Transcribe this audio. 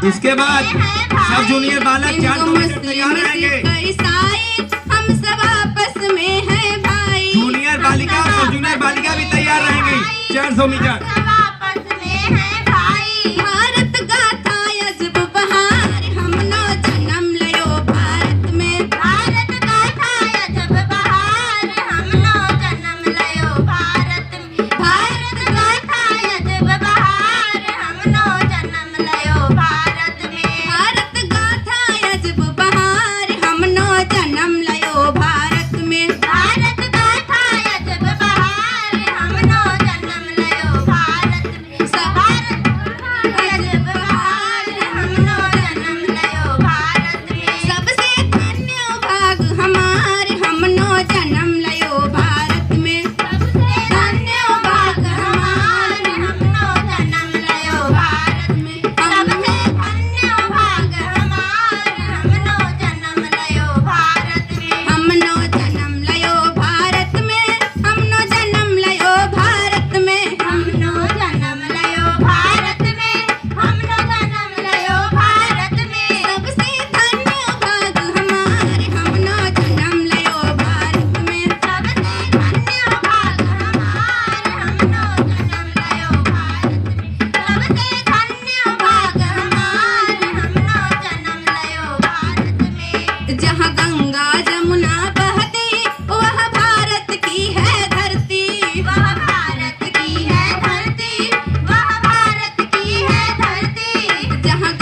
इसके बाद सब जूनियर बालक 400 मीटर तैयार रहेंगे। हम सब आपस में हैं भाई। जूनियर बालिका और सब जूनियर बालिका भी तैयार रहेंगी 400 मीटर। भारत गाथा अजब बहार हमनो जन्म लयो भारत में। भारत गाथा अजब बहार हमनो जन्म लयो भारत में। भारत गाथा अजब बहार हमनो जन्म लयो भारत में। भारत गाथा अजब बहार हमनो जन्म लयो भारत में। भारत गाथा अजब बहार हमनो जन्म लयो भारत में। भारत अजब बहार हमनो जन्म लयो भारत में। सबसे धन्य भाग हमार हमनो जन्म लयो भारत में। सबसे धन्य भाग हमार हमनो जन्म लयो भारत में। सबसे धन्य भाग हमार हमनो जन्म लयो भारत में। हमनो जन्म लयो भारत में। हमनो जन्म लयो भारत में। हमनो जन्म लयो भारत में। हमनो जन्म लयो भारत में। सबसे धन्य भाग हमार हमनो जन्म लयो भारत में। सबसे धन्य भाग हमार हमनो जन्म लयो भारत में। सबसे धन्य भाग हमार हमनो जन्म लयो भारत में। जहाँ गंगा जमुना बहती वह भारत की है धरती। वह भारत की है धरती। वह भारत की है धरती। जहाँ